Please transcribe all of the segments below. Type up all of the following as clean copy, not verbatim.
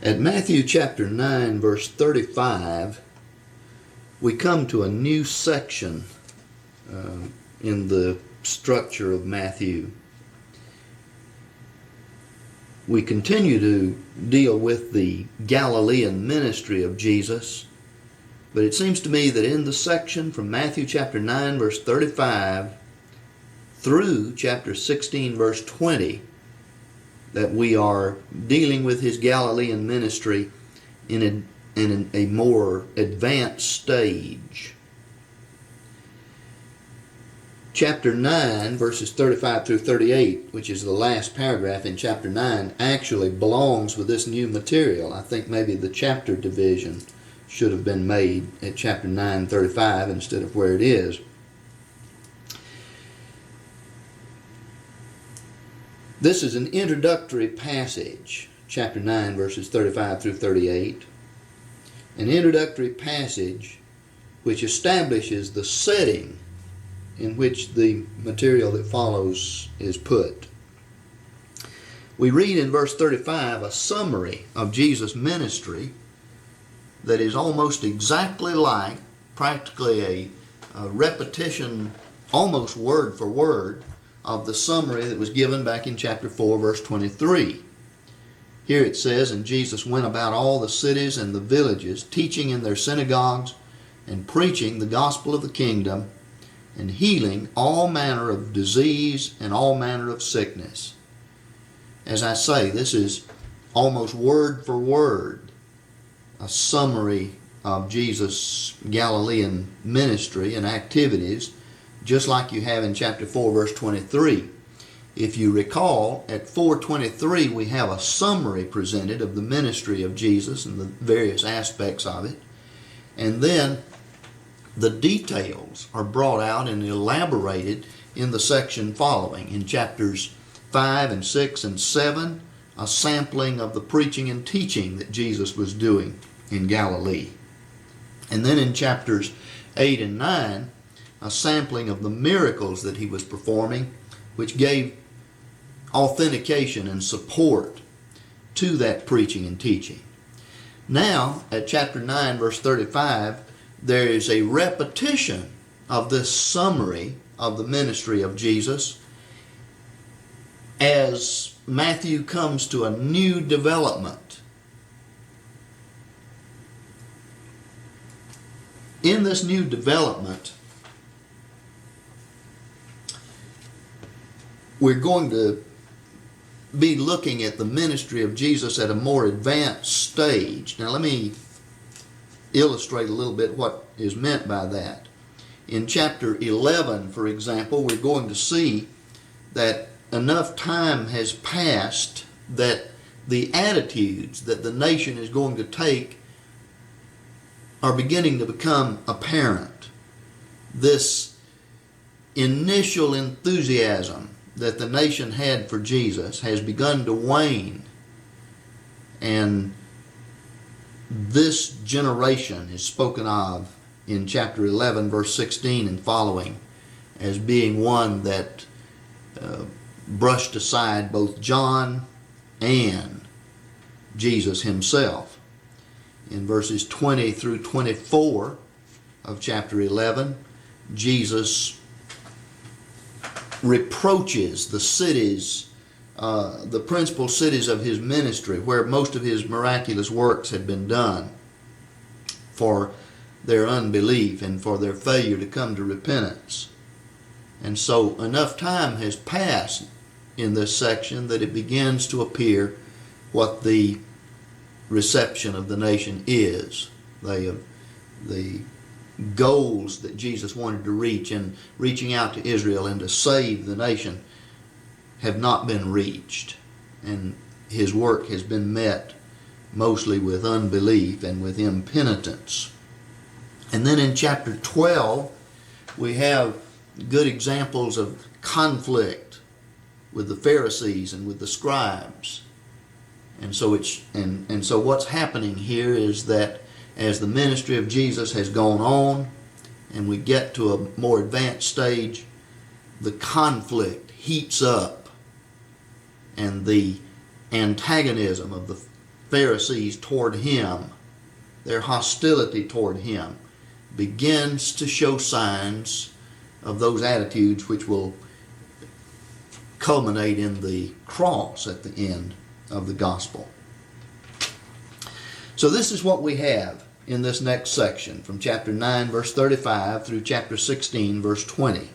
At Matthew chapter 9, verse 35, we come to a new section in the structure of Matthew. We continue to deal with the Galilean ministry of Jesus, but it seems to me that in the section from Matthew chapter 9, verse 35 through chapter 16, verse 20, that we are dealing with his Galilean ministry in a more advanced stage. Chapter 9, verses 35 through 38, which is the last paragraph in chapter 9, actually belongs with this new material. I think maybe the chapter division should have been made at chapter 9, 35 instead of where it is. This is an introductory passage, chapter 9, verses 35 through 38. An introductory passage which establishes the setting in which the material that follows is put. We read in verse 35 a summary of Jesus' ministry that is almost exactly like, practically a repetition, almost word for word, of the summary that was given back in chapter 4, verse 23. Here it says, "And Jesus went about all the cities and the villages, teaching in their synagogues and preaching the gospel of the kingdom and healing all manner of disease and all manner of sickness." As I say, this is almost word for word a summary of Jesus' Galilean ministry and activities, just like you have in chapter 4, verse 23. If you recall, at 4:23 we have a summary presented of the ministry of Jesus and the various aspects of it. And then the details are brought out and elaborated in the section following. In chapters 5 and 6 and 7, a sampling of the preaching and teaching that Jesus was doing in Galilee. And then in chapters 8 and 9, a sampling of the miracles that he was performing, which gave authentication and support to that preaching and teaching. Now, at chapter 9, verse 35, there is a repetition of this summary of the ministry of Jesus as Matthew comes to a new development. In this new development, we're going to be looking at the ministry of Jesus at a more advanced stage. Now let me illustrate a little bit what is meant by that. In chapter 11, for example, we're going to see that enough time has passed that the attitudes that the nation is going to take are beginning to become apparent. This initial enthusiasm that the nation had for Jesus has begun to wane, and this generation is spoken of in chapter 11, verse 16 and following, as being one that brushed aside both John and Jesus himself. In verses 20 through 24 of chapter 11, Jesus reproaches the cities, the principal cities of his ministry, where most of his miraculous works had been done, for their unbelief and for their failure to come to repentance. And so enough time has passed in this section that it begins to appear what the reception of the nation is. The goals that Jesus wanted to reach in reaching out to Israel and to save the nation have not been reached, and his work has been met mostly with unbelief and with impenitence. And then in chapter 12 we have good examples of conflict with the Pharisees and with the scribes. And so so what's happening here is that as the ministry of Jesus has gone on and we get to a more advanced stage, the conflict heats up and the antagonism of the Pharisees toward him, their hostility toward him, begins to show signs of those attitudes which will culminate in the cross at the end of the gospel. So this is what we have in this next section from chapter 9 verse 35 through chapter 16 verse 20.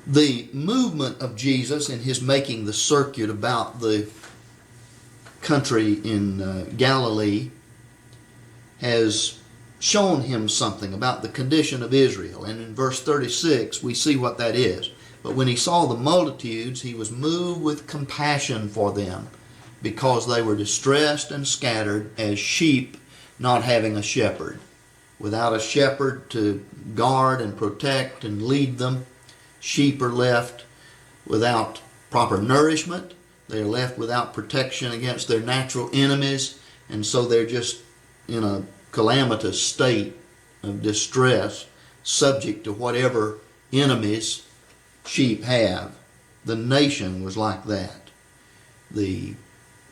The movement of Jesus in his making the circuit about the country in Galilee has shown him something about the condition of Israel. And in verse 36 we see what that is. But when he saw the multitudes, he was moved with compassion for them, because they were distressed and scattered as sheep not having a shepherd. Without a shepherd to guard and protect and lead them, sheep are left without proper nourishment. They are left without protection against their natural enemies, and so they're just in a calamitous state of distress, subject to whatever enemies sheep have. The nation was like that. The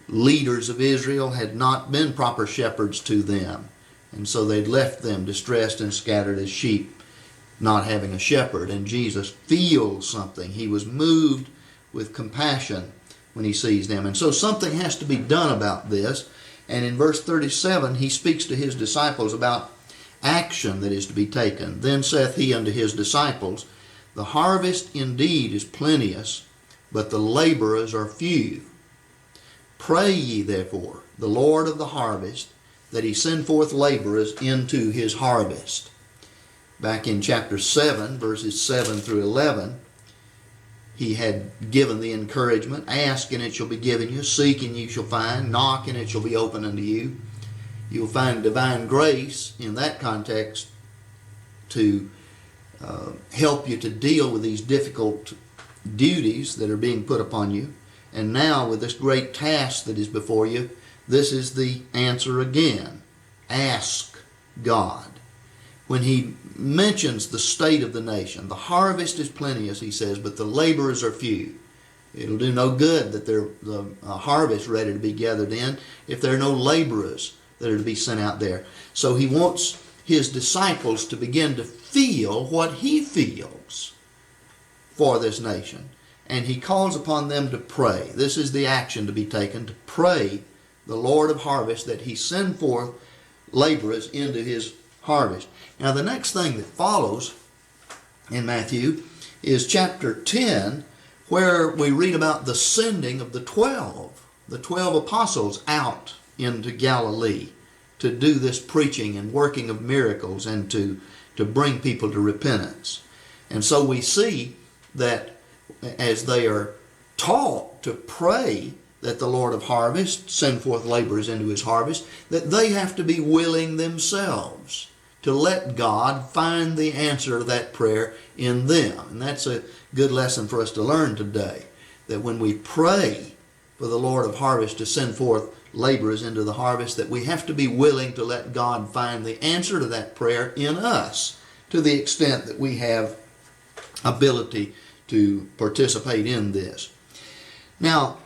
leaders of Israel had not been proper shepherds to them, and so they'd left them distressed and scattered as sheep, not having a shepherd. And Jesus feels something. He was moved with compassion when he sees them. And so something has to be done about this. And in verse 37, he speaks to his disciples about action that is to be taken. Then saith he unto his disciples, the harvest indeed is plenteous, but the laborers are few. Pray ye therefore the Lord of the harvest, that he send forth laborers into his harvest. Back in chapter 7, verses 7 through 11, he had given the encouragement, ask and it shall be given you, seek and you shall find, knock and it shall be opened unto you. You'll find divine grace in that context to help you to deal with these difficult duties that are being put upon you. And now with this great task that is before you, this is the answer again. Ask God. When he mentions the state of the nation, the harvest is plenteous, he says, but the laborers are few. It'll do no good that there's a harvest ready to be gathered in if there are no laborers that are to be sent out there. So he wants his disciples to begin to feel what he feels for this nation. And he calls upon them to pray. This is the action to be taken, to pray the Lord of harvest that he send forth laborers into his harvest. Now the next thing that follows in Matthew is chapter 10, where we read about the sending of the 12 apostles out into Galilee to do this preaching and working of miracles and to bring people to repentance. And so we see that as they are taught to pray that the Lord of harvest send forth laborers into his harvest, that they have to be willing themselves to let God find the answer to that prayer in them. And that's a good lesson for us to learn today, that when we pray for the Lord of harvest to send forth laborers into the harvest, that we have to be willing to let God find the answer to that prayer in us, to the extent that we have ability to participate in this. Now,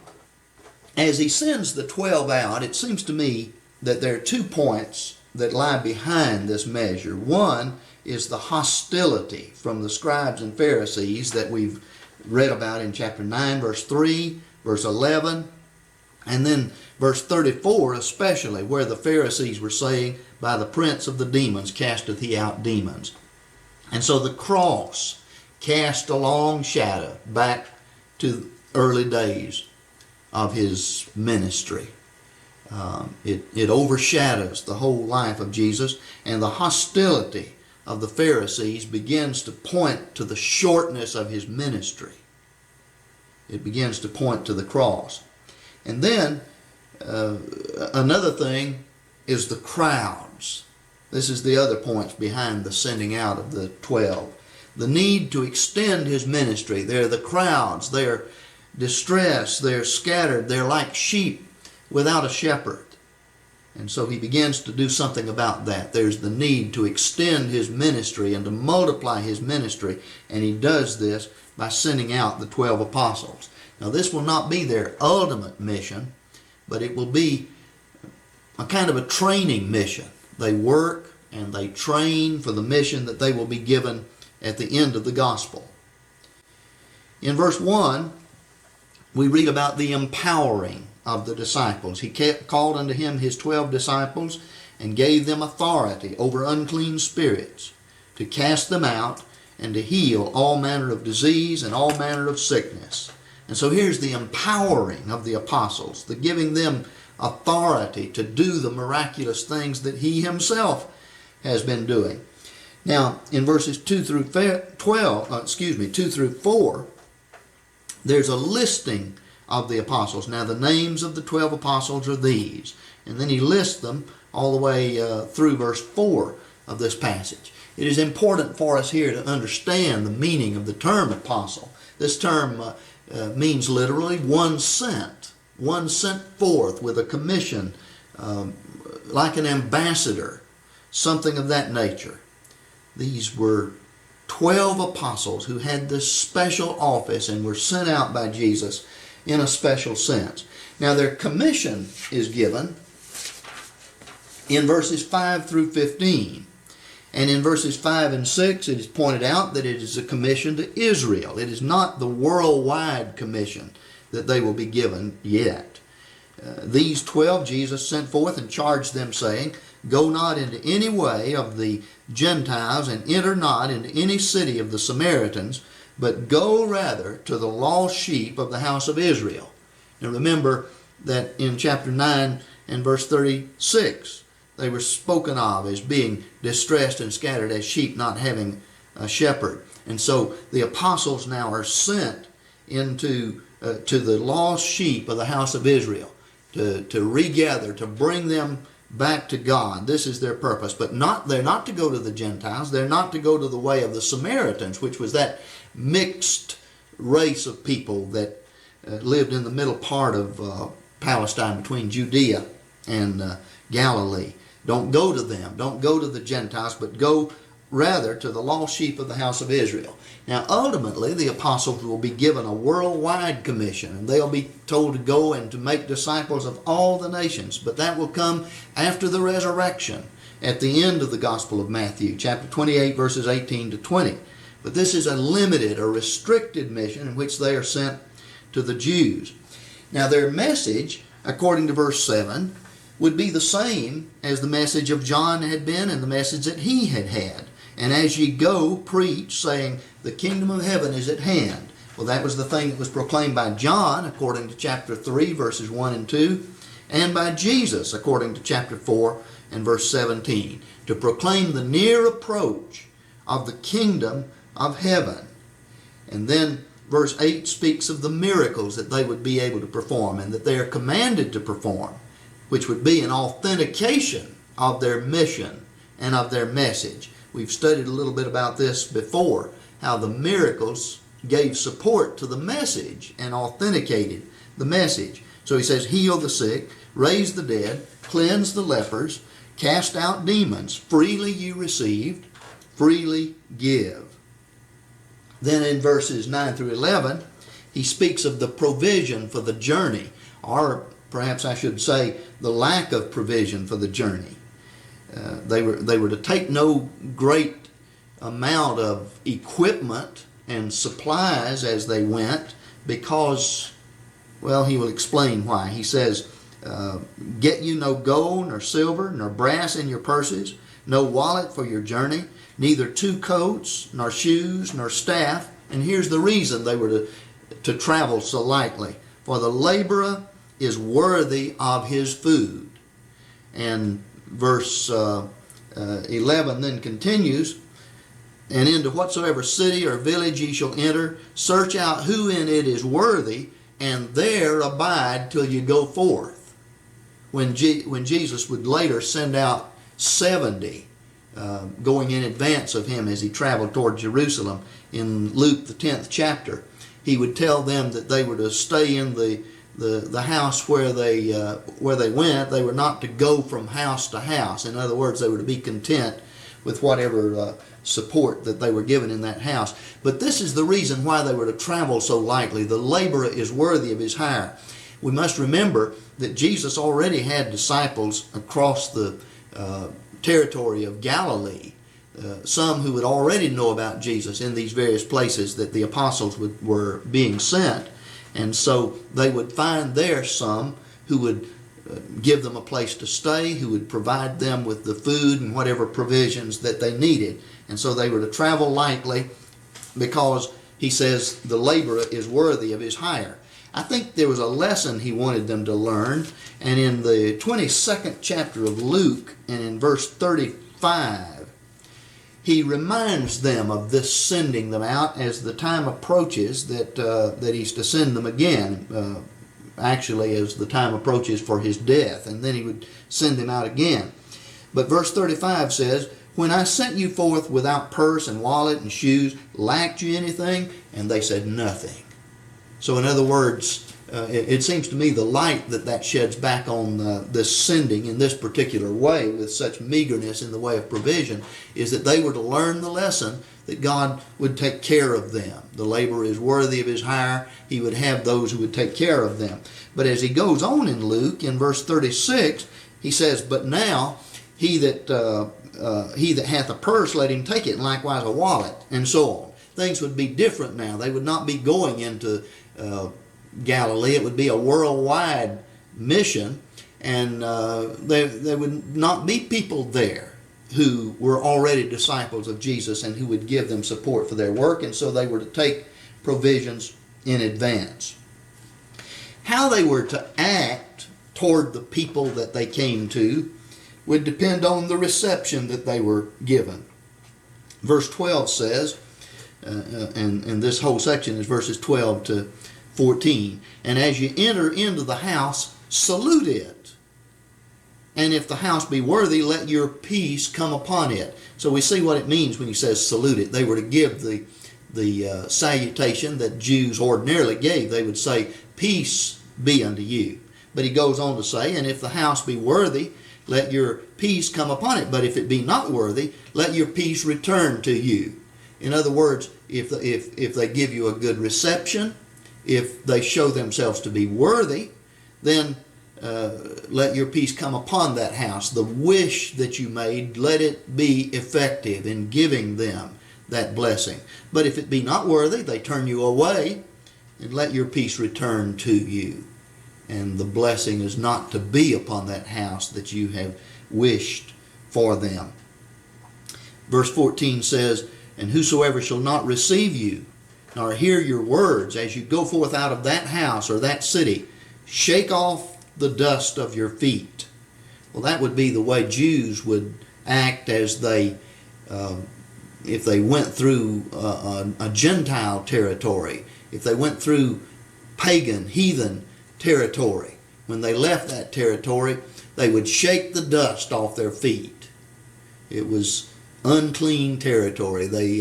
as he sends the 12 out, it seems to me that there are 2 points that lie behind this measure. One is the hostility from the scribes and Pharisees that we've read about in chapter 9, verse 3, verse 11, and then verse 34 especially, where the Pharisees were saying, by the prince of the demons casteth he out demons. And so the cross cast a long shadow back to early days of his ministry. It overshadows the whole life of Jesus, and the hostility of the Pharisees begins to point to the shortness of his ministry. It begins to point to the cross. And then another thing is the crowds. This is the other points behind the sending out of the 12. The need to extend his ministry. They're the crowds. They're distressed. They're scattered. They're like sheep without a shepherd. And so he begins to do something about that. There's the need to extend his ministry and to multiply his ministry. And he does this by sending out the 12 apostles. Now this will not be their ultimate mission, but it will be a kind of a training mission. They work and they train for the mission that they will be given at the end of the gospel. In verse 1, we read about the empowering of the disciples. He called unto him his 12 disciples and gave them authority over unclean spirits to cast them out and to heal all manner of disease and all manner of sickness. And so here's the empowering of the apostles, the giving them authority to do the miraculous things that he himself has been doing. Now, in verses 2 through 4, there's a listing of the apostles. Now, the names of the 12 apostles are these. And then he lists them all the way through verse 4 of this passage. It is important for us here to understand the meaning of the term apostle. This term means literally one sent forth with a commission, like an ambassador, something of that nature. These were 12 apostles who had this special office and were sent out by Jesus in a special sense. Now their commission is given in verses 5 through 15. And in verses 5 and 6 it is pointed out that it is a commission to Israel. It is not the worldwide commission that they will be given yet. These 12 Jesus sent forth and charged them, saying, Go not into any way of the Gentiles, and enter not into any city of the Samaritans, but go rather to the lost sheep of the house of Israel. Now remember that in chapter 9 and verse 36, they were spoken of as being distressed and scattered as sheep not having a shepherd. And so the apostles now are sent into to the lost sheep of the house of Israel to regather, to bring them back to God. This is their purpose. But they're not to go to the Gentiles. They're not to go to the way of the Samaritans, which was that mixed race of people that lived in the middle part of Palestine between Judea and Galilee. Don't go to them. Don't go to the Gentiles, but go rather to the lost sheep of the house of Israel. Now, ultimately, the apostles will be given a worldwide commission, and they'll be told to go and to make disciples of all the nations. But that will come after the resurrection, at the end of the Gospel of Matthew, chapter 28, verses 18 to 20. But this is a limited, a restricted mission in which they are sent to the Jews. Now, their message, according to verse 7, would be the same as the message of John had been and the message that he had had. And as ye go, preach, saying, the kingdom of heaven is at hand. Well, that was the thing that was proclaimed by John, according to chapter 3, verses 1 and 2, and by Jesus, according to chapter 4 and verse 17, to proclaim the near approach of the kingdom of heaven. And then verse 8 speaks of the miracles that they would be able to perform and that they are commanded to perform, which would be an authentication of their mission and of their message. We've studied a little bit about this before, how the miracles gave support to the message and authenticated the message. So he says, heal the sick, raise the dead, cleanse the lepers, cast out demons. Freely you received, freely give. Then in verses 9 through 11, he speaks of the provision for the journey, or perhaps I should say the lack of provision for the journey. They were to take no great amount of equipment and supplies as they went because, well, he will explain why. He says, get you no gold, nor silver, nor brass in your purses, no wallet for your journey, neither 2 coats, nor shoes, nor staff. And here's the reason they were to travel so lightly. For the laborer is worthy of his food. And verse 11 then continues, and into whatsoever city or village ye shall enter, search out who in it is worthy, and there abide till you go forth. When Jesus would later send out 70 going in advance of him as he traveled toward Jerusalem in Luke the 10th chapter, he would tell them that they were to stay in the house where they went. They were not to go from house to house. In other words, they were to be content with whatever support that they were given in that house. But this is the reason why they were to travel so lightly. The laborer is worthy of his hire. We must remember that Jesus already had disciples across the territory of Galilee, some who would already know about Jesus in these various places that the apostles were being sent. And so they would find there some who would give them a place to stay, who would provide them with the food and whatever provisions that they needed. And so they were to travel lightly, because he says the laborer is worthy of his hire. I think there was a lesson he wanted them to learn, and in the 22nd chapter of Luke and in verse 35, he reminds them of this sending them out as the time approaches that he's to send them again, actually as the time approaches for his death, and then he would send them out again. But verse 35 says, "When I sent you forth without purse and wallet and shoes, lacked you anything?" And they said, "Nothing." So in other words, it seems to me the light that sheds back on this sending in this particular way with such meagerness in the way of provision is that they were to learn the lesson that God would take care of them. The laborer is worthy of his hire. He would have those who would take care of them. But as he goes on in Luke, in verse 36, he says, "But now he that hath a purse, let him take it, and likewise a wallet," and so on. Things would be different now. They would not be going into Galilee. It would be a worldwide mission, and there would not be people there who were already disciples of Jesus and who would give them support for their work, and so they were to take provisions in advance. How they were to act toward the people that they came to would depend on the reception that they were given. Verse 12 says, and this whole section is verses 12 to 14, "And as you enter into the house, salute it. And if the house be worthy, let your peace come upon it." So we see what it means when he says salute it. They were to give the salutation that Jews ordinarily gave. They would say, "Peace be unto you." But he goes on to say, "And if the house be worthy, let your peace come upon it. But if it be not worthy, let your peace return to you." In other words, if they give you a good reception, if they show themselves to be worthy, then let your peace come upon that house. The wish that you made, let it be effective in giving them that blessing. But if it be not worthy, they turn you away, and let your peace return to you. And the blessing is not to be upon that house that you have wished for them. Verse 14 says, "And whosoever shall not receive you, nor hear your words, as you go forth out of that house or that city, shake off the dust of your feet." Well, that would be the way Jews would act as they, if they went through a Gentile territory, if they went through pagan, heathen territory. When they left that territory, they would shake the dust off their feet. It was unclean territory. They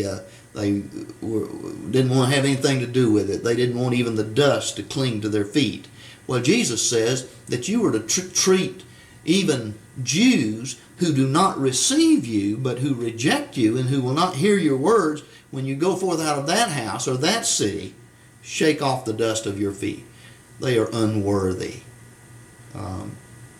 didn't want to have anything to do with it. They didn't want even the dust to cling to their feet. Well, Jesus says that you were to treat even Jews who do not receive you, but who reject you and who will not hear your words, when you go forth out of that house or that city, shake off the dust of your feet. They are unworthy.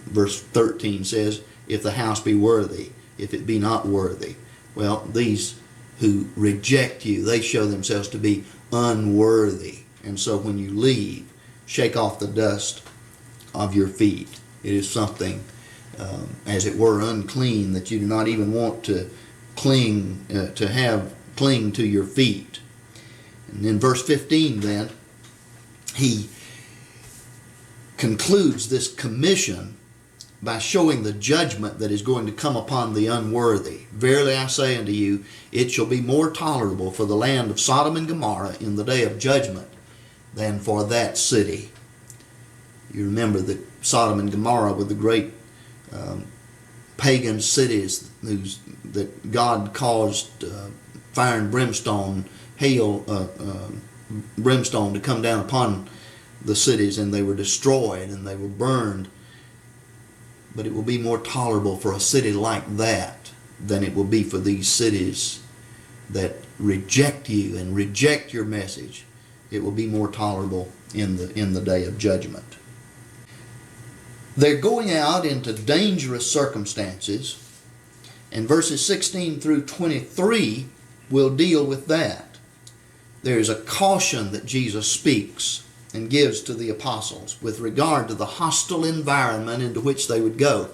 Verse 13 says, "If the house be worthy, if it be not worthy." Well, these who reject you, they show themselves to be unworthy. And so when you leave, shake off the dust of your feet. It is something, as it were, unclean that you do not even want to cling to your feet. And in verse 15 then, he concludes this commission by showing the judgment that is going to come upon the unworthy. "Verily I say unto you, it shall be more tolerable for the land of Sodom and Gomorrah in the day of judgment than for that city." You remember that Sodom and Gomorrah were the great pagan cities that God caused fire and brimstone, brimstone to come down upon the cities, and they were destroyed and they were burned. But it will be more tolerable for a city like that than it will be for these cities that reject you and reject your message. It will be more tolerable in the day of judgment. They're going out into dangerous circumstances, and verses 16 through 23 will deal with that. There is a caution that Jesus speaks and gives to the apostles with regard to the hostile environment into which they would go.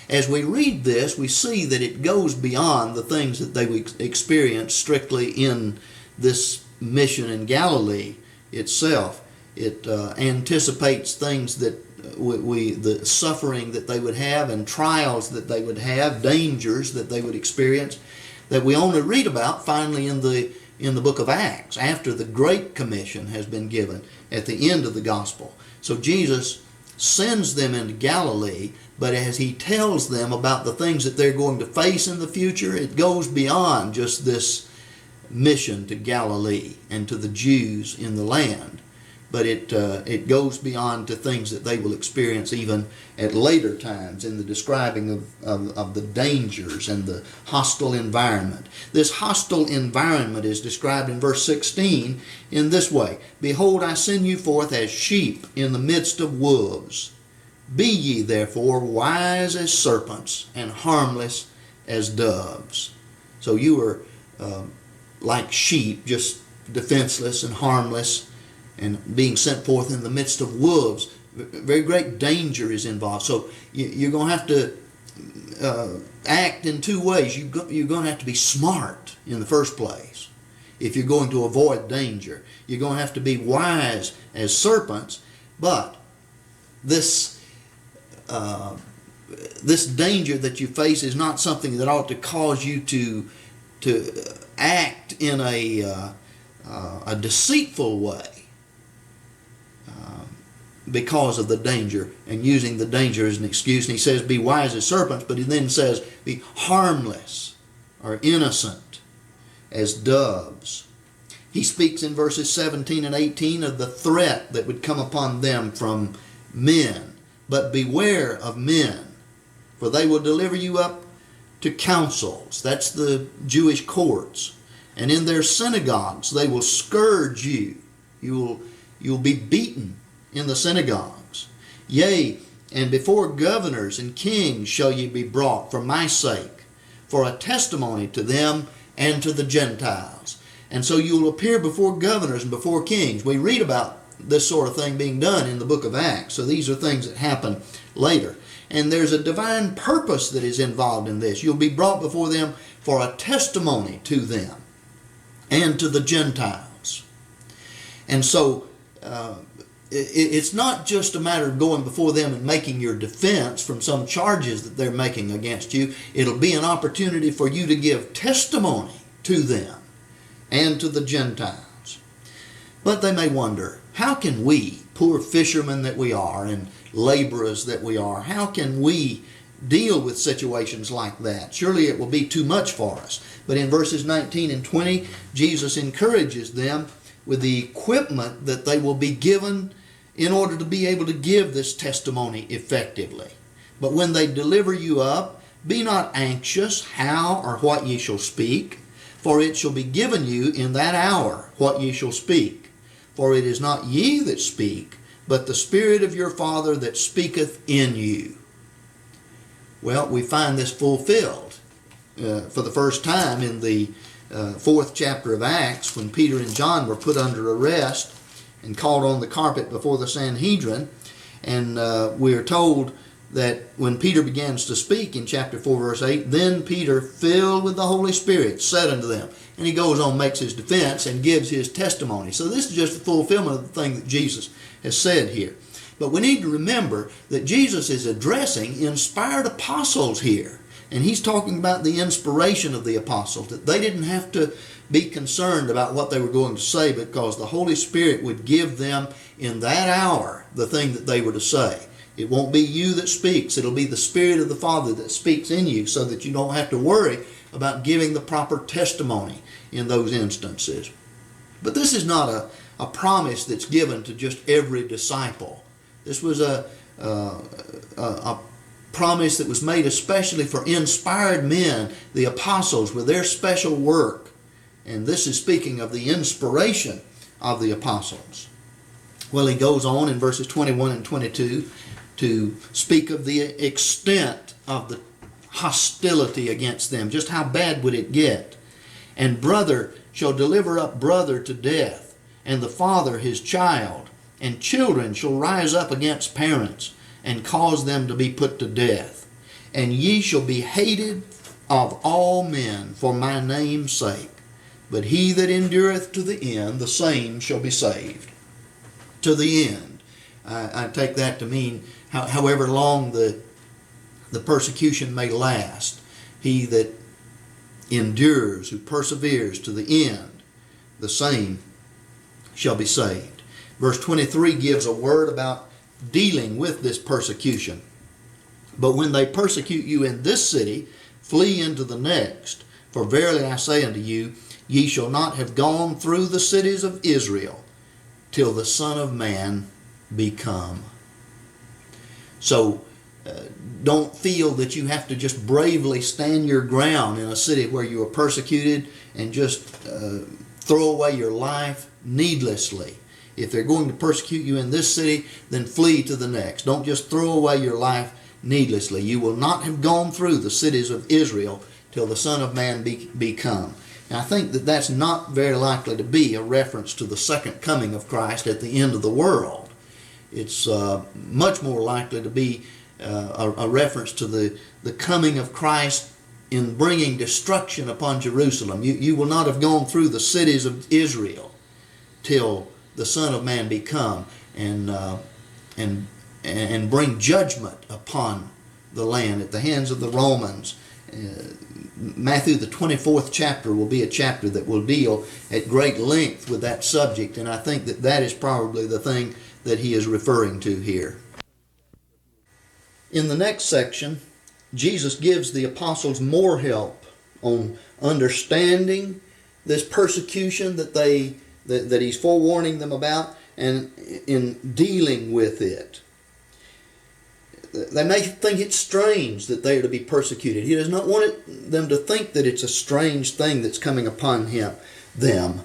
As we read this, we see that it goes beyond the things that they would experience strictly in this mission in Galilee itself. It anticipates things that the suffering that they would have and trials that they would have, dangers that they would experience, that we only read about finally in the book of Acts, after the Great Commission has been given at the end of the gospel. So Jesus sends them into Galilee, but as he tells them about the things that they're going to face in the future, it goes beyond just this mission to Galilee and to the Jews in the land. But it goes beyond to things that they will experience even at later times in the describing of the dangers and the hostile environment. This hostile environment is described in verse 16 in this way: "Behold, I send you forth as sheep in the midst of wolves. Be ye therefore wise as serpents and harmless as doves." So you are like sheep, just defenseless and harmless, and being sent forth in the midst of wolves. Very great danger is involved. So you're going to have to act in two ways. You're going to have to be smart in the first place if you're going to avoid danger. You're going to have to be wise as serpents, but this danger that you face is not something that ought to cause you to act in a deceitful way because of the danger, and using the danger as an excuse. And he says, be wise as serpents, but he then says, be harmless or innocent as doves. He speaks in verses 17 and 18 of the threat that would come upon them from men. But beware of men, for they will deliver you up to councils. That's the Jewish courts. And in their synagogues they will scourge you. You'll be beaten in the synagogues. Yea, and before governors and kings shall ye be brought for my sake, for a testimony to them and to the Gentiles. And so you'll appear before governors and before kings. We read about this sort of thing being done in the book of Acts. So these are things that happen later. And there's a divine purpose that is involved in this. You'll be brought before them for a testimony to them and to the Gentiles. And so it's not just a matter of going before them and making your defense from some charges that they're making against you. It'll be an opportunity for you to give testimony to them and to the Gentiles. But they may wonder, how can we, poor fishermen that we are and laborers that we are, how can we deal with situations like that? Surely it will be too much for us. But in verses 19 and 20, Jesus encourages them with the equipment that they will be given in order to be able to give this testimony effectively. But when they deliver you up, be not anxious how or what ye shall speak, for it shall be given you in that hour what ye shall speak. For it is not ye that speak, but the Spirit of your Father that speaketh in you. Well, we find this fulfilled for the first time in the 4th chapter of Acts, when Peter and John were put under arrest and called on the carpet before the Sanhedrin. And we are told that when Peter begins to speak in chapter 4 verse 8, then Peter, filled with the Holy Spirit, said unto them. And he goes on, makes his defense and gives his testimony. So this is just the fulfillment of the thing that Jesus has said here. But we need to remember that Jesus is addressing inspired apostles here. And he's talking about the inspiration of the apostles, that they didn't have to be concerned about what they were going to say, because the Holy Spirit would give them in that hour the thing that they were to say. It won't be you that speaks. It'll be the Spirit of the Father that speaks in you, so that you don't have to worry about giving the proper testimony in those instances. But this is not a promise that's given to just every disciple. This was a promise that was made especially for inspired men, the apostles, with their special work. And this is speaking of the inspiration of the apostles. Well, he goes on in verses 21 and 22 to speak of the extent of the hostility against them. Just how bad would it get? And brother shall deliver up brother to death, and the father his child, and children shall rise up against parents, and cause them to be put to death. And ye shall be hated of all men for my name's sake. But he that endureth to the end, the same shall be saved. To the end. I take that to mean however long the persecution may last. He that endures, who perseveres to the end, the same shall be saved. Verse 23 gives a word about dealing with this persecution. But when they persecute you in this city, flee into the next. For verily I say unto you, ye shall not have gone through the cities of Israel till the Son of Man be come. So don't feel that you have to just bravely stand your ground in a city where you are persecuted and just throw away your life needlessly. If they're going to persecute you in this city, then flee to the next. Don't just throw away your life needlessly. You will not have gone through the cities of Israel till the Son of Man be come. Now, I think that that's not very likely to be a reference to the second coming of Christ at the end of the world. It's much more likely to be a reference to the coming of Christ in bringing destruction upon Jerusalem. You will not have gone through the cities of Israel till the Son of Man be come and bring judgment upon the land at the hands of the Romans. Matthew the 24th chapter will be a chapter that will deal at great length with that subject, and I think that that is probably the thing that he is referring to here. In the next section, Jesus gives the apostles more help on understanding this persecution that he's forewarning them about, and in dealing with it. They may think it's strange that they are to be persecuted. He does not want them to think that it's a strange thing that's coming upon them.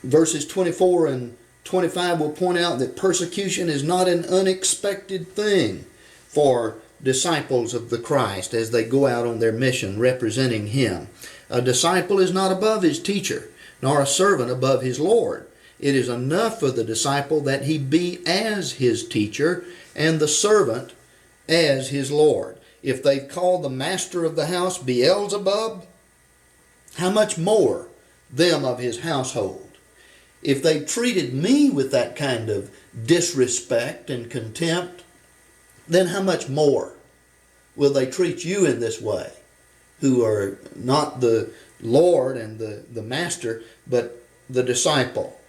Verses 24 and 25 will point out that persecution is not an unexpected thing for disciples of the Christ as they go out on their mission representing Him. A disciple is not above his teacher, nor a servant above his Lord. It is enough for the disciple that he be as his teacher and the servant as his Lord. If they've called the master of the house Beelzebub, how much more them of his household? If they've treated me with that kind of disrespect and contempt, then how much more will they treat you in this way, who are not the Lord and the master, but the disciple,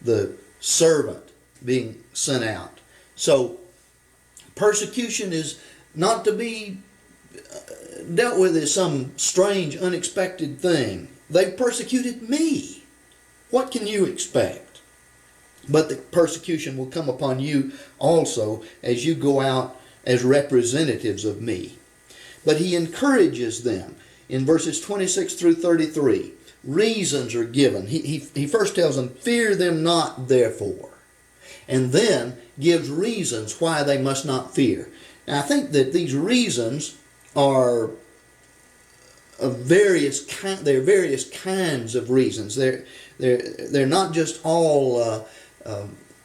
the servant being sent out. So persecution is not to be dealt with as some strange, unexpected thing. They've persecuted me. What can you expect? But the persecution will come upon you also as you go out as representatives of me. But he encourages them. In verses 26 through 33, reasons are given. He first tells them, fear them not therefore. And then gives reasons why they must not fear. Now I think that these reasons are of various kinds of reasons. They're not just all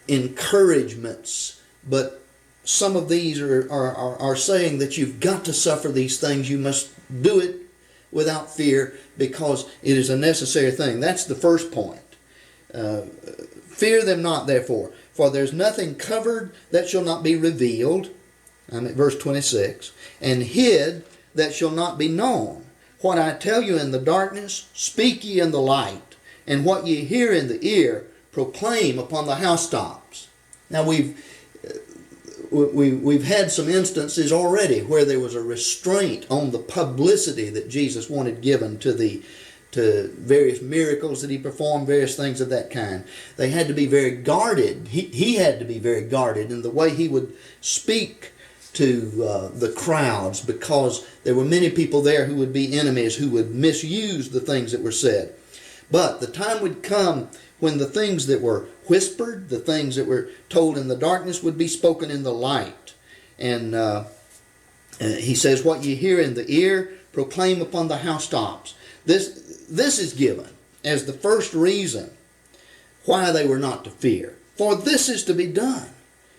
encouragements, but some of these are saying that you've got to suffer these things. You must do it without fear because it is a necessary thing. That's the first point. Fear them not therefore, for there's nothing covered that shall not be revealed. I'm at verse 26. And hid that shall not be known. What I tell you in the darkness, speak ye in the light. And what ye hear in the ear, proclaim upon the housetops. Now we've had some instances already where there was a restraint on the publicity that Jesus wanted given to various miracles that he performed, various things of that kind. They had to be very guarded. He had to be very guarded in the way he would speak to the crowds, because there were many people there who would be enemies, who would misuse the things that were said. But the time would come when the things that were whispered, the things that were told in the darkness, would be spoken in the light. And he says, what ye hear in the ear, proclaim upon the housetops. This is given as the first reason why they were not to fear. For this is to be done.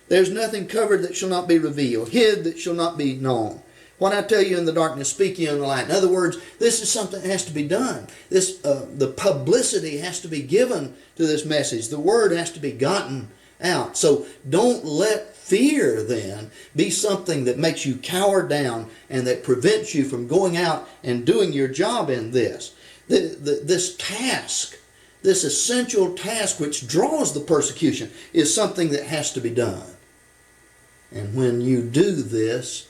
There's nothing covered that shall not be revealed, hid that shall not be known. What I tell you in the darkness, speak ye in the light. In other words, this is something that has to be done. The publicity has to be given to this message. The word has to be gotten out. So don't let fear then be something that makes you cower down and that prevents you from going out and doing your job in this. This task, this essential task which draws the persecution, is something that has to be done. And when you do this,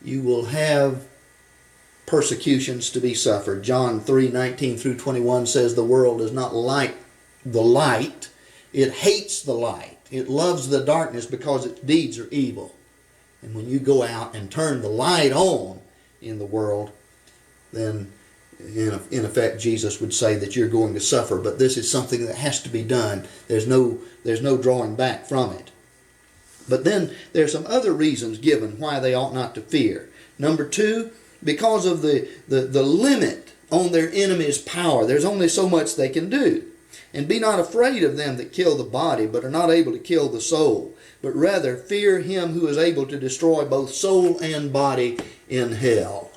you will have persecutions to be suffered. John 3:19 through 21 says the world does not like the light. It hates the light. It loves the darkness because its deeds are evil. And when you go out and turn the light on in the world, then in effect Jesus would say that you're going to suffer. But this is something that has to be done. There's no drawing back from it. But then there's some other reasons given why they ought not to fear. Number 2, because of the limit on their enemy's power. There's only so much they can do. And be not afraid of them that kill the body, but are not able to kill the soul. But rather fear him who is able to destroy both soul and body in hell.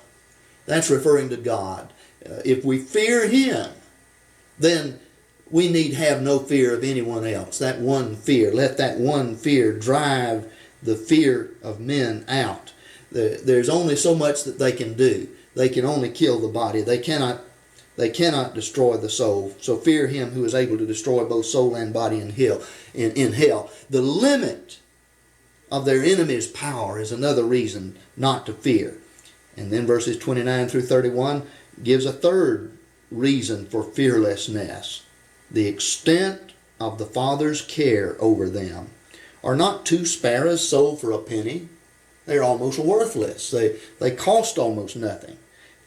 That's referring to God. If we fear him, then we need have no fear of anyone else. That one fear, let that one fear drive the fear of men out. There's only so much that they can do. They can only kill the body. They cannot destroy the soul. So fear him who is able to destroy both soul and body in hell. The limit of their enemy's power is another reason not to fear. And then verses 29 through 31 gives a third reason for fearlessness. The extent of the Father's care over them. Are not 2 sparrows sold for a penny? They're almost worthless. They cost almost nothing.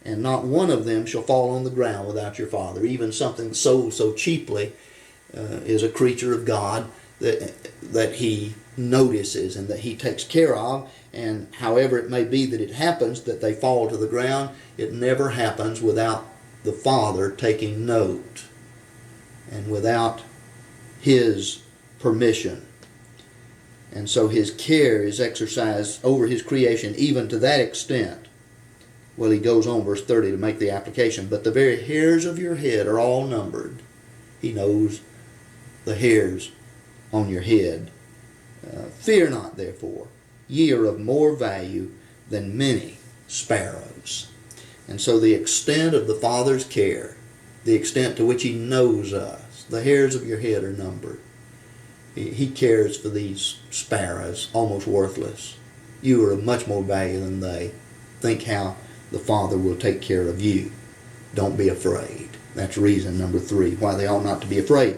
And not one of them shall fall on the ground without your Father. Even something sold so cheaply is a creature of God that he notices and that he takes care of. And however it may be that it happens, that they fall to the ground, it never happens without the Father taking note and without his permission. And so his care is exercised over his creation even to that extent. Well, he goes on, verse 30, to make the application. But the very hairs of your head are all numbered. He knows the hairs on your head. Fear not, therefore. Ye are of more value than many sparrows. And so the extent of the Father's care, the extent to which he knows us, the hairs of your head are numbered. He cares for these sparrows, almost worthless. You are of much more value than they. Think how the Father will take care of you. Don't be afraid. That's reason number 3, why they ought not to be afraid.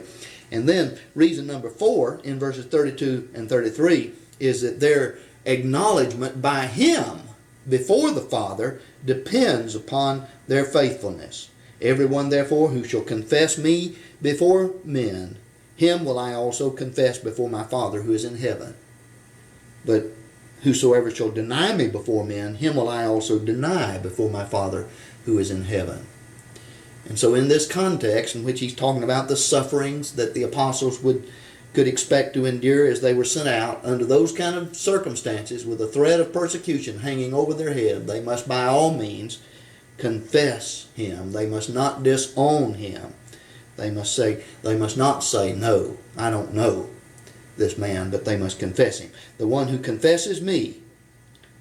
And then reason number 4 in verses 32 and 33 is that their acknowledgement by him before the Father depends upon their faithfulness. Everyone therefore who shall confess me before men, him will I also confess before my Father who is in heaven. But whosoever shall deny me before men, him will I also deny before my Father who is in heaven. And so in this context in which he's talking about the sufferings that the apostles could expect to endure as they were sent out, under those kind of circumstances with a threat of persecution hanging over their head, they must by all means confess him. They must not disown him. They must not say, no, I don't know this man, but they must confess him. The one who confesses me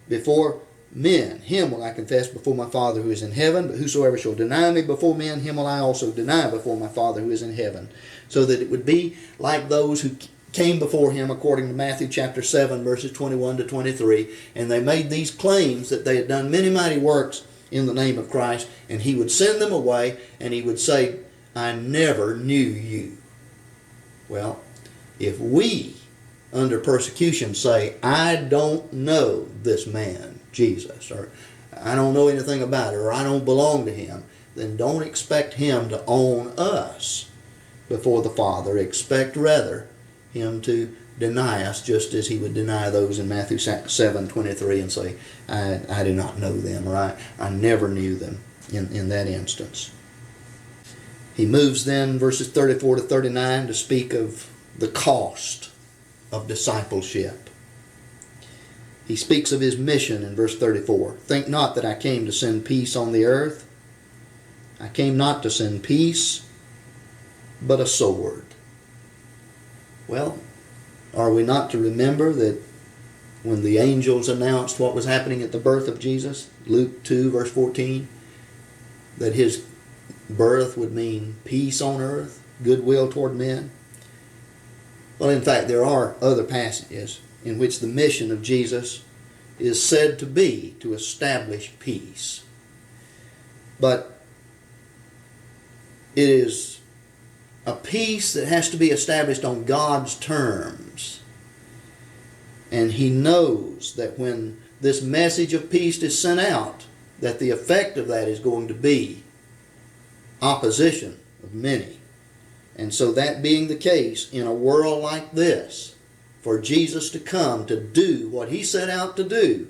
before men, him will I confess before my Father who is in heaven. But whosoever shall deny me before men, him will I also deny before my Father who is in heaven. So that it would be like those who came before him according to Matthew chapter 7 verses 21 to 23, and they made these claims that they had done many mighty works in the name of Christ, and he would send them away and he would say, I never knew you. Well, if we under persecution say, I don't know this man, Jesus, or I don't know anything about it, or I don't belong to him, then don't expect him to own us before the Father. Expect rather him to deny us just as he would deny those in Matthew 7:23 and say, I do not know them, or I never knew them in that instance. He moves then verses 34 to 39 to speak of the cost of discipleship. He speaks of his mission in verse 34. Think not that I came to send peace on the earth. I came not to send peace, but a sword. Well, are we not to remember that when the angels announced what was happening at the birth of Jesus, Luke 2 verse 14, that his birth would mean peace on earth, goodwill toward men? Well, in fact, there are other passages in which the mission of Jesus is said to be to establish peace. But it is a peace that has to be established on God's terms. And he knows that when this message of peace is sent out, that the effect of that is going to be opposition of many. And so that being the case, in a world like this, for Jesus to come to do what he set out to do,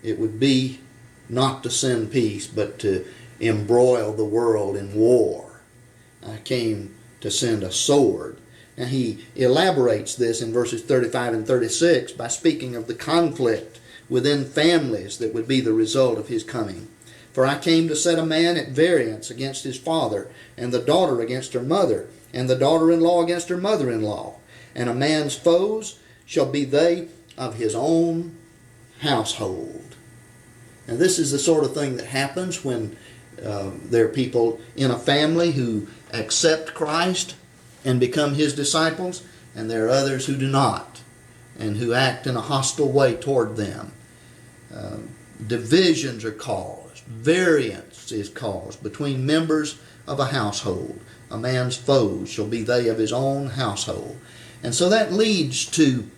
it would be not to send peace, but to embroil the world in war. I came to send a sword. Now he elaborates this in verses 35 and 36 by speaking of the conflict within families that would be the result of his coming. For I came to set a man at variance against his father, and the daughter against her mother, and the daughter-in-law against her mother-in-law. And a man's foes shall be they of his own household. And this is the sort of thing that happens when there are people in a family who accept Christ and become his disciples, and there are others who do not, and who act in a hostile way toward them. Divisions are caused. Variance is caused between members of a household. A man's foes shall be they of his own household. And so that leads to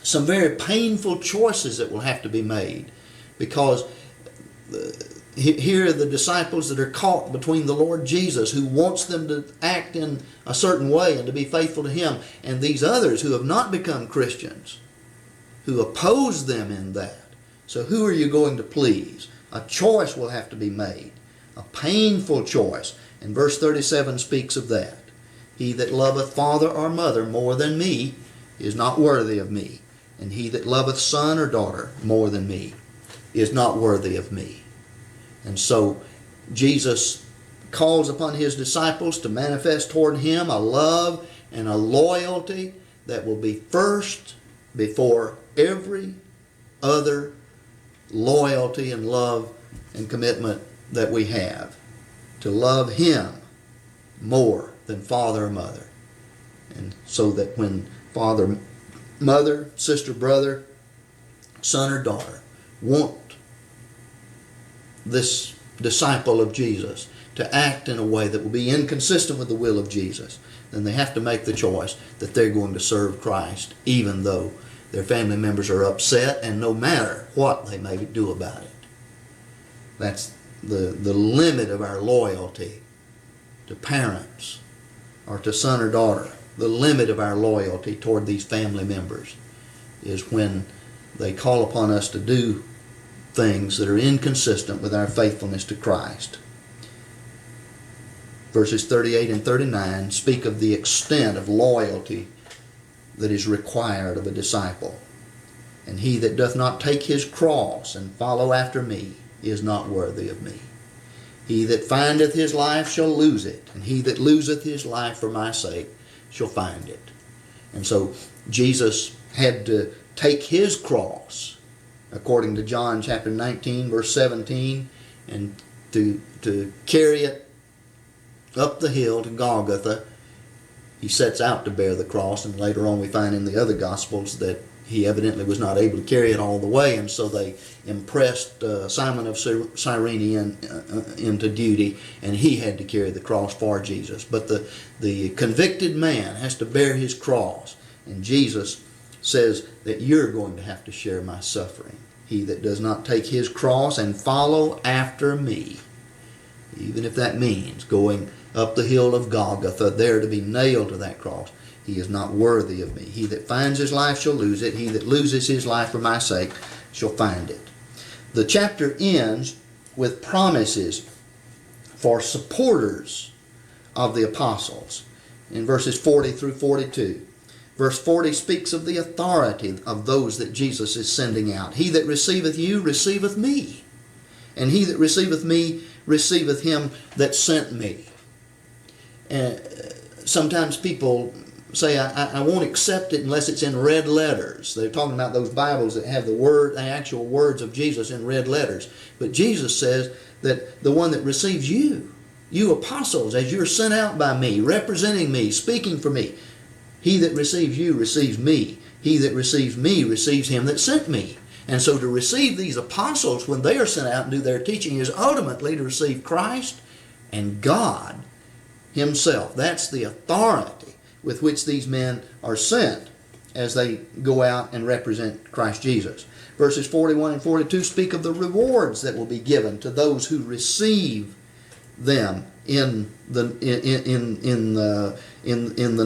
some very painful choices that will have to be made, because here are the disciples that are caught between the Lord Jesus, who wants them to act in a certain way and to be faithful to him, and these others who have not become Christians, who oppose them in that. So who are you going to please? A choice will have to be made, a painful choice. And verse 37 speaks of that. He that loveth father or mother more than me is not worthy of me. And he that loveth son or daughter more than me is not worthy of me. And so Jesus calls upon his disciples to manifest toward him a love and a loyalty that will be first before every other loyalty and love and commitment that we have. To love him more than father or mother. And so that when father, mother, sister, brother, son or daughter want this disciple of Jesus to act in a way that will be inconsistent with the will of Jesus, then they have to make the choice that they're going to serve Christ, even though their family members are upset, and no matter what they may do about it. That's the limit of our loyalty to parents or to son or daughter. The limit of our loyalty toward these family members is when they call upon us to do things that are inconsistent with our faithfulness to Christ. Verses 38 and 39 speak of the extent of loyalty that is required of a disciple. And he that doth not take his cross and follow after me is not worthy of me. He that findeth his life shall lose it, and he that loseth his life for my sake shall find it. And so Jesus had to take his cross, according to John chapter 19, verse 17, and to carry it up the hill to Golgotha. He sets out to bear the cross, and later on we find in the other Gospels that he evidently was not able to carry it all the way, and so they impressed Simon of Cyrene into duty, and he had to carry the cross for Jesus. But the convicted man has to bear his cross, and Jesus says that you're going to have to share my suffering. He that does not take his cross and follow after me, even if that means going up the hill of Golgotha, there to be nailed to that cross, he is not worthy of me. He that finds his life shall lose it. He that loses his life for my sake shall find it. The chapter ends with promises for supporters of the apostles in verses 40 through 42. Verse 40 speaks of the authority of those that Jesus is sending out. He that receiveth you receiveth me, and he that receiveth me receiveth him that sent me. Sometimes people say, I won't accept it unless it's in red letters. They're talking about those Bibles that have the actual words of Jesus in red letters. But Jesus says that the one that receives you apostles, as you're sent out by me, representing me, speaking for me, he that receives you receives me. He that receives me receives him that sent me. And so to receive these apostles when they are sent out and do their teaching is ultimately to receive Christ and God himself. That's the authority with which these men are sent as they go out and represent Christ Jesus. Verses 41 and 42 speak of the rewards that will be given to those who receive them in the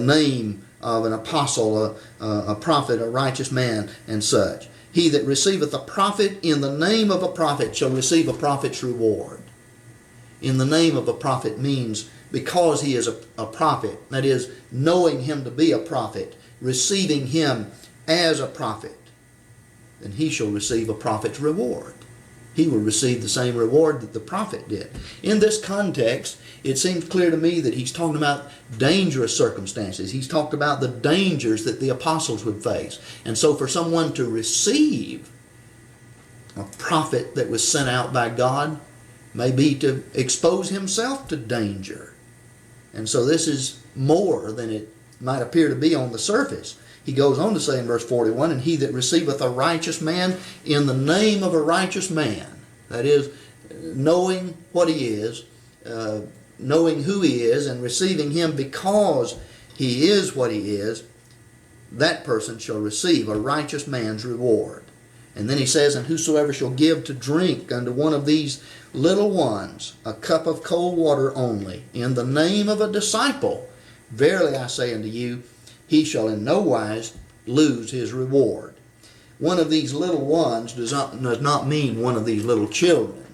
name of an apostle, a prophet, a righteous man, and such. He that receiveth a prophet in the name of a prophet shall receive a prophet's reward. In the name of a prophet means because he is a prophet, that is, knowing him to be a prophet, receiving him as a prophet, then he shall receive a prophet's reward. He will receive the same reward that the prophet did. In this context, it seems clear to me that he's talking about dangerous circumstances. He's talked about the dangers that the apostles would face. And so for someone to receive a prophet that was sent out by God may be to expose himself to danger. And so this is more than it might appear to be on the surface. He goes on to say in verse 41, and he that receiveth a righteous man in the name of a righteous man, that is, knowing what he is, knowing who he is, and receiving him because he is what he is, that person shall receive a righteous man's reward. And then he says, and whosoever shall give to drink unto one of these little ones a cup of cold water only, in the name of a disciple, verily I say unto you, he shall in no wise lose his reward. One of these little ones does not mean one of these little children.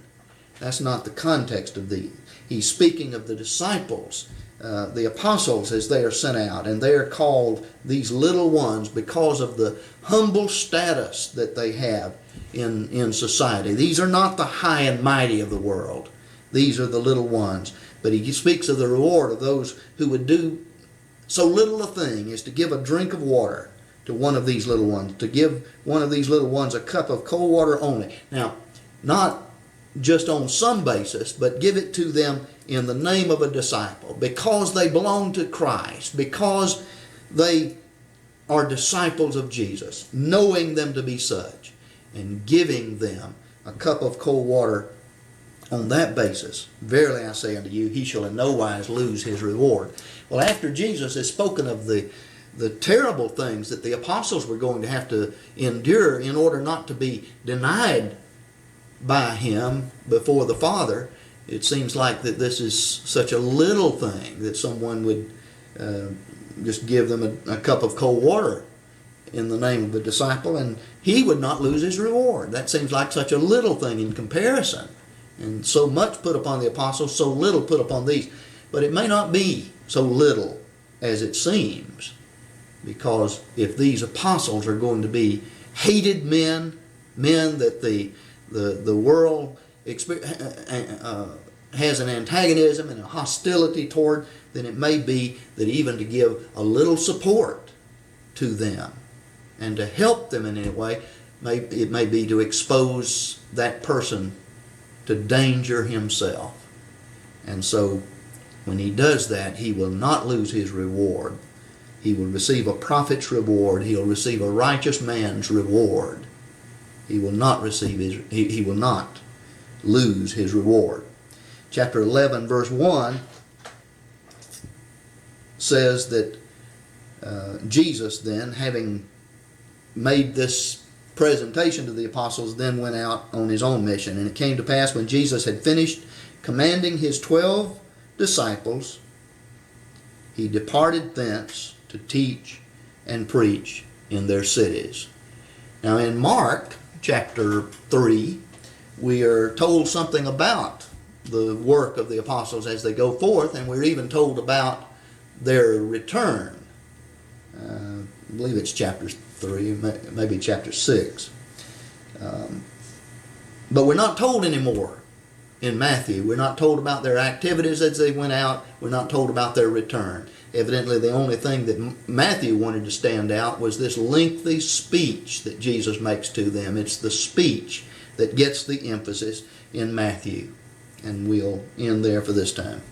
That's not the context of these. He's speaking of the disciples, the apostles, as they are sent out, and they are called these little ones because of the humble status that they have in society. These are not the high and mighty of the world. These are the little ones. But he speaks of the reward of those who would do so little a thing as to give a drink of water to one of these little ones, to give one of these little ones a cup of cold water only. Now, not just on some basis, but give it to them in the name of a disciple, because they belong to Christ, because they are disciples of Jesus, knowing them to be such, and giving them a cup of cold water on that basis. Verily I say unto you, he shall in no wise lose his reward. Well, after Jesus has spoken of the terrible things that the apostles were going to have to endure in order not to be denied by him before the Father, it seems like that this is such a little thing that someone would just give them a cup of cold water in the name of a disciple, and he would not lose his reward. That seems like such a little thing in comparison. And so much put upon the apostles, so little put upon these. But it may not be so little as it seems, because if these apostles are going to be hated men that the world has an antagonism and a hostility toward, then it may be that even to give a little support to them and to help them in any way, it may be to expose that person to danger himself. And so when he does that, he will not lose his reward. He will receive a prophet's reward. He'll receive a righteous man's reward. He will not he will not lose his reward. Chapter 11, verse 1 says that Jesus then, having made this presentation to the apostles, then went out on his own mission. And it came to pass, when Jesus had finished commanding his 12 disciples, he departed thence to teach and preach in their cities. Now in Mark chapter 3, we are told something about the work of the apostles as they go forth, and we're even told about their return. I believe it's chapter 3, maybe chapter 6. But we're not told anymore in Matthew. We're not told about their activities as they went out. We're not told about their return. Evidently, the only thing that Matthew wanted to stand out was this lengthy speech that Jesus makes to them. It's the speech that gets the emphasis in Matthew. And we'll end there for this time.